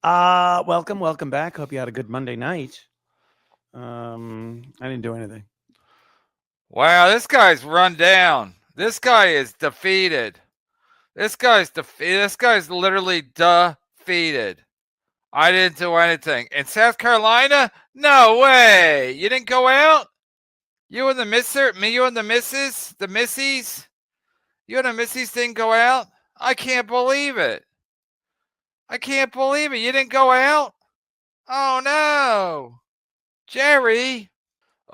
Welcome back. Hope you had a good Monday night. I didn't do anything. Wow, this guy's run down. This guy is defeated. This guy's literally defeated. I didn't do anything. In South Carolina? No way. You didn't go out? You and the you and the missies? You and the missies didn't go out? I can't believe it. I can't believe it. You didn't go out? Oh no. Jerry.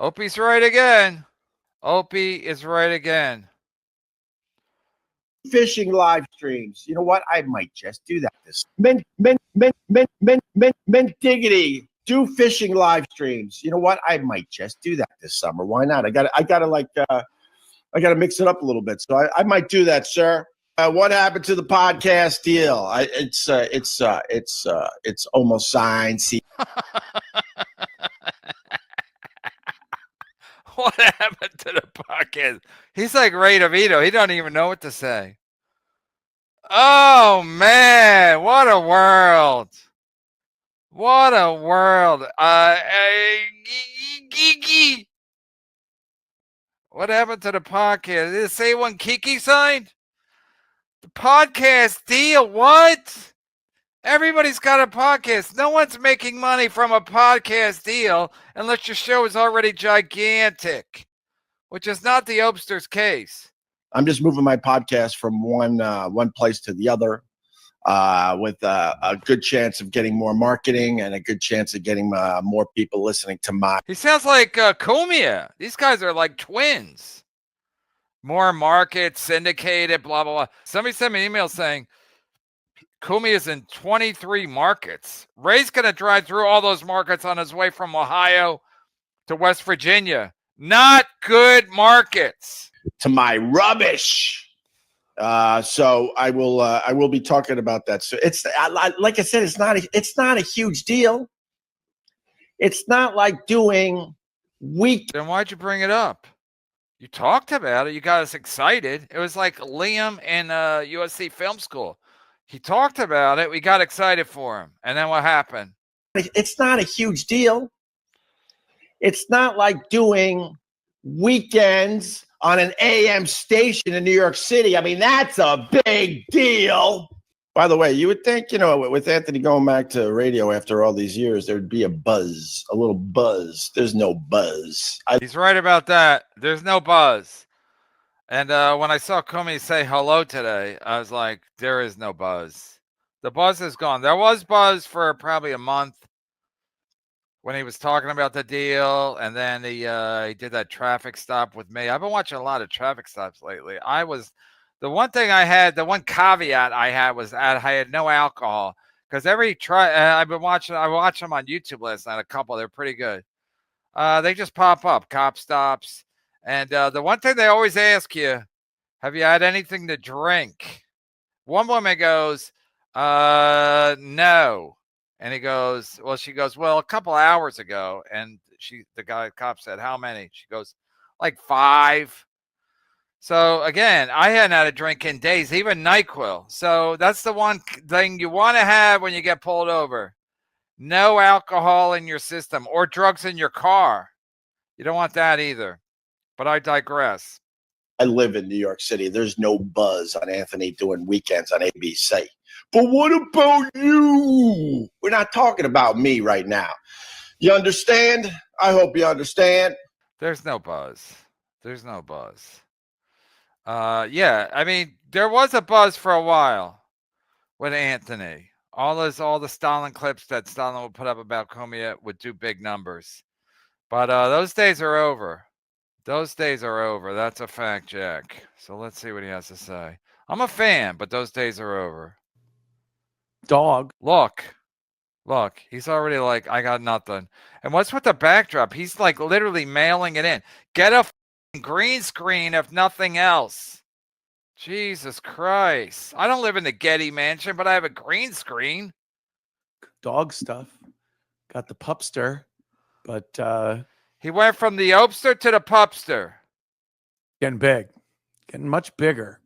Opie's right again. Opie is right again. Fishing live streams. You know what? I might just do that this diggity. Do fishing live streams. You know what? I might just do that this summer. Why not? I gotta mix it up a little bit. So I might do that, sir. What happened to the podcast deal? It's almost signed. See. What happened to the podcast? He's like Ray DeVito. He don't even know what to say. Oh man, what a world! What a world! What happened to the podcast? Did it say when Kiki signed? The podcast deal? What? Everybody's got a podcast. No one's making money from a podcast deal unless your show is already gigantic, which is not the Opster's case. I'm just moving my podcast from one place to the other with a good chance of getting more marketing and a good chance of getting more people listening to my. He sounds like Kumia. These guys are like twins. More markets, syndicated, blah, blah, blah. Somebody sent me an email saying, Kumi is in 23 markets. Ray's going to drive through all those markets on his way from Ohio to West Virginia. Not good markets. To my rubbish. So I will be talking about that. So it's like I said, it's not a huge deal. It's not like doing week. Then why'd you bring it up? You talked about it. You got us excited. It was like Liam in USC Film School. He talked about it. We got excited for him. And then what happened? It's not a huge deal. It's not like doing weekends on an AM station in New York City. I mean, that's a big deal. By the way, you would think, with Anthony going back to radio after all these years, there'd be a little buzz. There's no buzz. He's right about that. There's no buzz. And when I saw Kumi say hello today, I was like, there is no buzz. The buzz is gone. There was buzz for probably a month when he was talking about the deal. And then he did that traffic stop with me. I've been watching a lot of traffic stops lately. The one caveat I had was I had no alcohol. Because I watched them on YouTube last night, a couple. They're pretty good. They just pop up, cop stops. And the one thing they always ask you, have you had anything to drink? One woman goes, no. And she goes, well, a couple hours ago. And the cop said, how many? She goes, like 5. So again, I hadn't had a drink in days, even NyQuil. So that's the one thing you want to have when you get pulled over. No alcohol in your system or drugs in your car. You don't want that either. But I digress. I live in New York City. There's no buzz on Anthony doing weekends on ABC. But what about you? We're not talking about me right now. You understand? I hope you understand. There's no buzz. There's no buzz. Yeah, I mean, there was a buzz for a while with Anthony. All the Stalin clips that Stalin would put up about Comey would do big numbers. But those days are over. Those days are over. That's a fact, Jack. So let's see what he has to say. I'm a fan, but those days are over. Dog. Look, he's already like, I got nothing. And what's with the backdrop? He's like literally mailing it in. Get a green screen if nothing else. Jesus Christ. I don't live in the Getty Mansion, but I have a green screen. Dog stuff. Got the pupster, but he went from the Opster to the Pupster. Getting big. Getting much bigger.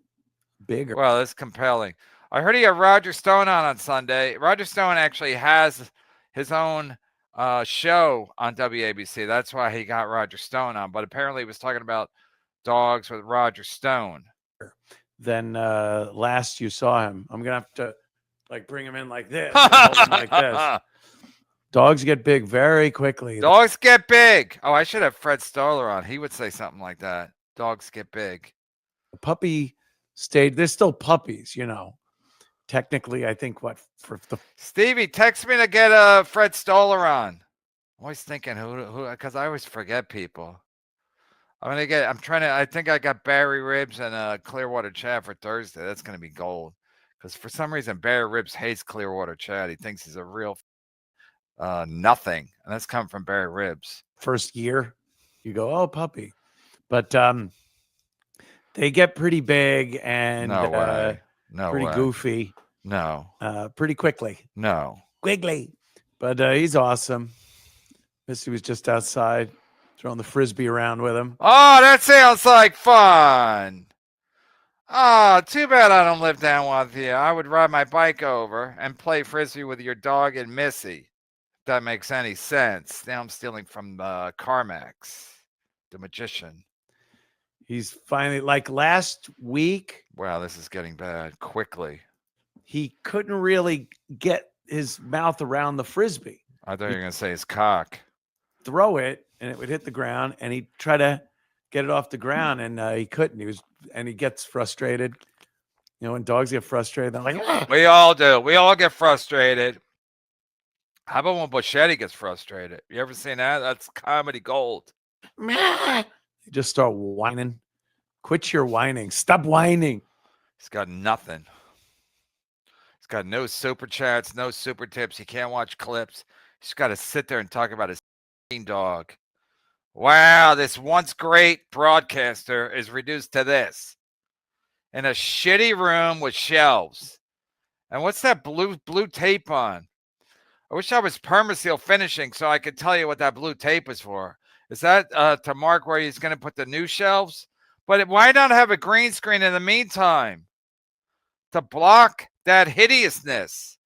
Bigger. Well, that's compelling. I heard he had Roger Stone on Sunday. Roger Stone actually has his own show on WABC. That's why he got Roger Stone on. But apparently, he was talking about dogs with Roger Stone. Then last you saw him, I'm gonna have to like bring him in like this, and hold him like this. Dogs get big very quickly. Dogs get big. Oh, I should have Fred Stoller on. He would say something like that. Dogs get big. The puppy stayed. They're still puppies, you know. Technically, I think what for the Stevie, text me to get Fred Stoller on. I'm always thinking who because I always forget people. I think I got Barry Ribs and Clearwater Chad for Thursday. That's gonna be gold. Because for some reason Barry Ribs hates Clearwater Chad. He thinks he's a real nothing. And that's coming from Barry Ribs. first year, you go, oh, puppy. But they get pretty big and No way. No pretty way. goofy. No. Pretty quickly. No. Quickly. But he's awesome. Missy was just outside throwing the frisbee around with him. Oh, that sounds like fun. Oh, too bad I don't live down with you. I would ride my bike over and play frisbee with your dog and Missy. If that makes any sense. Now I'm stealing from Carmax, the magician. He's finally, like last week, Wow, this is getting bad quickly. he couldn't really get his mouth around the frisbee. I thought you were going to say his cock. Throw it and it would hit the ground, and he'd try to get it off the ground, and he couldn't. He gets frustrated. You know, when dogs get frustrated, they're like, "Ah!" We all do. We all get frustrated. How about when Buschetti gets frustrated? You ever seen that? That's comedy gold. You just start whining. Quit your whining. Stop whining. He's got nothing. He's got no super chats, no super tips. He can't watch clips. He's got to sit there and talk about his dog. Wow, this once great broadcaster is reduced to this. In a shitty room with shelves. And what's that blue tape on? I wish I was Permaseal finishing so I could tell you what that blue tape is for. Is that to mark where he's going to put the new shelves? But why not have a green screen in the meantime? To block that hideousness.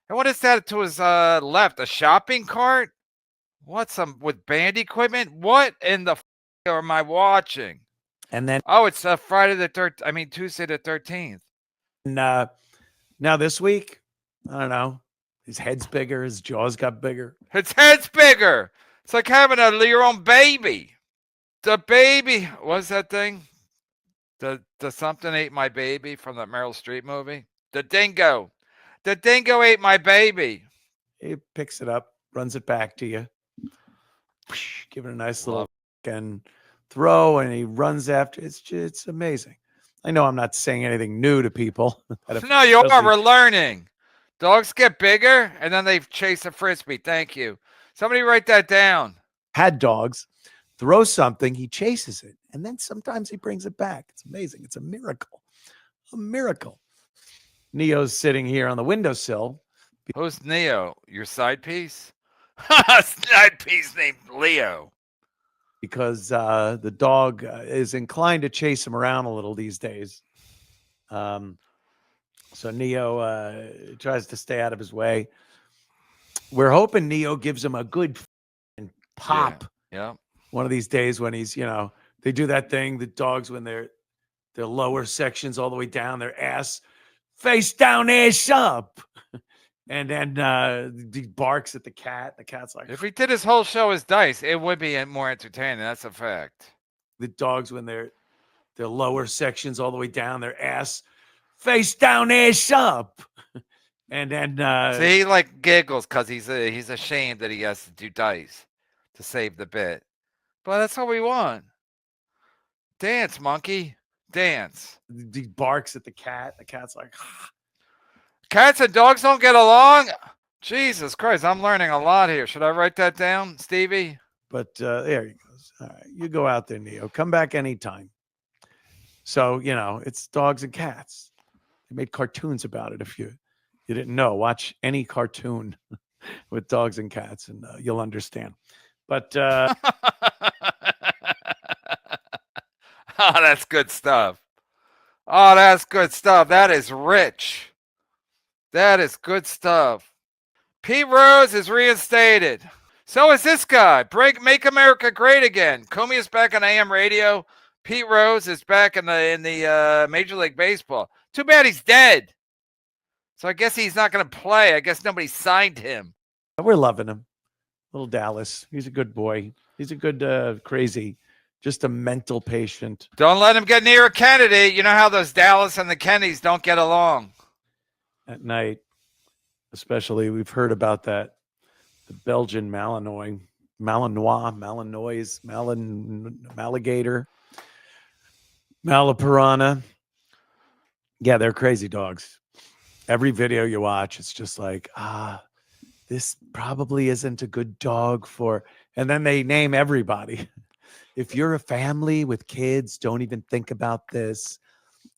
And what is that to his left? A shopping cart? What's some with band equipment? What in the am I watching? And then It's Tuesday the 13th. now this week, I don't know. His head's bigger. His jaws got bigger. His head's bigger. It's like having your own baby. The baby, what's that thing? The something ate my baby from the Meryl Streep movie. The dingo. The dingo ate my baby. He picks it up, runs it back to you. Give it a nice little and throw, and he runs after. It's amazing. I know I'm not saying anything new to people. No, you are. We're learning. Dogs get bigger, and then they chase a frisbee. Thank you. Somebody write that down. Had dogs throw something, he chases it, and then sometimes he brings it back. It's amazing. It's a miracle. A miracle. Neo's sitting here on the windowsill. Who's Neo? Your side piece? Side piece named Leo. Because the dog is inclined to chase him around a little these days. So Neo tries to stay out of his way. We're hoping Neo gives him a good pop. Yeah. One of these days when he's, they do that thing, the dogs, when their lower sections all the way down, their ass face down, ass up. And then he barks at the cat. The cat's like, if he did his whole show as Dice, it would be more entertaining. That's a fact. The dogs, when their lower sections all the way down, their ass face down, ass up. And then see, he like giggles because he's ashamed that he has to do Dice to save the bit. But that's what we want. Dance, monkey. Dance. He barks at the cat. The cat's like, cats and dogs don't get along? Jesus Christ, I'm learning a lot here. Should I write that down, Stevie? But there he goes. All right, you go out there, Neo. Come back anytime. So, it's dogs and cats. They made cartoons about it. If you didn't know, watch any cartoon with dogs and cats and you'll understand. But oh, that's good stuff. Oh, that's good stuff. That is rich. That is good stuff. Pete Rose is reinstated. So is this guy. Make America great again. Comey is back on AM radio. Pete Rose is back in the Major League Baseball. Too bad he's dead. So I guess he's not going to play. I guess nobody signed him. We're loving him. Little Dallas. He's a good boy. He's a good crazy, just a mental patient. Don't let him get near a Kennedy. You know how those Dallas and the Kennedys don't get along. At night, especially, we've heard about that. The Belgian Malinois, Maligator, Malipirana. Yeah, they're crazy dogs. Every video you watch, it's just like, this probably isn't a good dog for. And then they name everybody. If you're a family with kids, don't even think about this.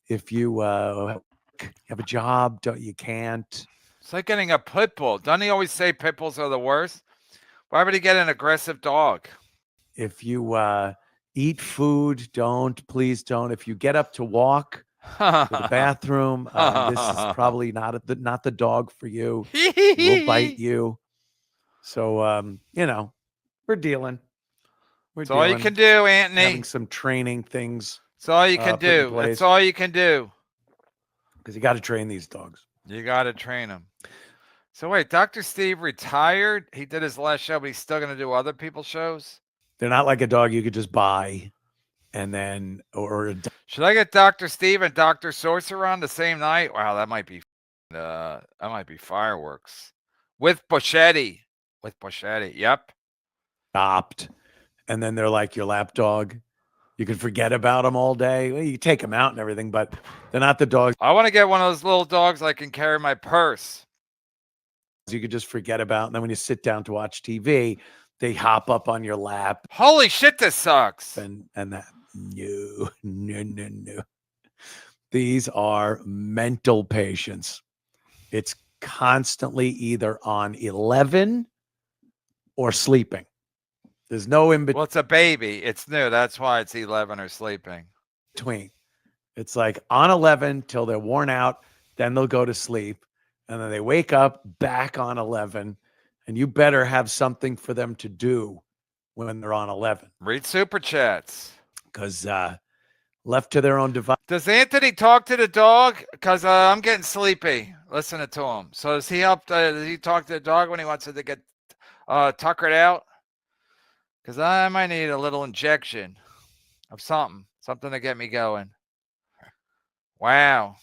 If you have a job, you can't. It's like getting a pit bull. Doesn't he always say pit bulls are the worst? Why would he get an aggressive dog? If you eat food, please don't. If you get up to walk to the bathroom, this is probably not the dog for you. It will bite you. So, we're dealing. That's all you can do, Anthony. Having some training things. That's all you can do. That's all you can do. Because you got to train these dogs. You got to train them. So wait, Dr. Steve retired. He did his last show, but he's still going to do other people's shows. They're not like a dog you could just buy, and then should I get Dr. Steve and Dr. Sorcerer on the same night? Wow, that might be fireworks with Boschetti. Yep. Stopped, and then they're like your lap dog. You can forget about them all day. Well, you take them out and everything, but they're not the dogs. I want to get one of those little dogs I can carry my purse. You could just forget about. And then when you sit down to watch TV, they hop up on your lap. Holy shit, this sucks. And that, no. These are mental patients. It's constantly either on 11 or sleeping. There's no in between. Well, it's a baby. It's new. That's why it's 11 or sleeping. It's like on 11 till they're worn out. Then they'll go to sleep. And then they wake up back on 11. And you better have something for them to do when they're on 11. Read Super Chats. Because left to their own device. Does Anthony talk to the dog? Because I'm getting sleepy listening to him. So does he help? Does he talk to the dog when he wants it to get tuckered out? Because I might need a little injection of something to get me going. Wow.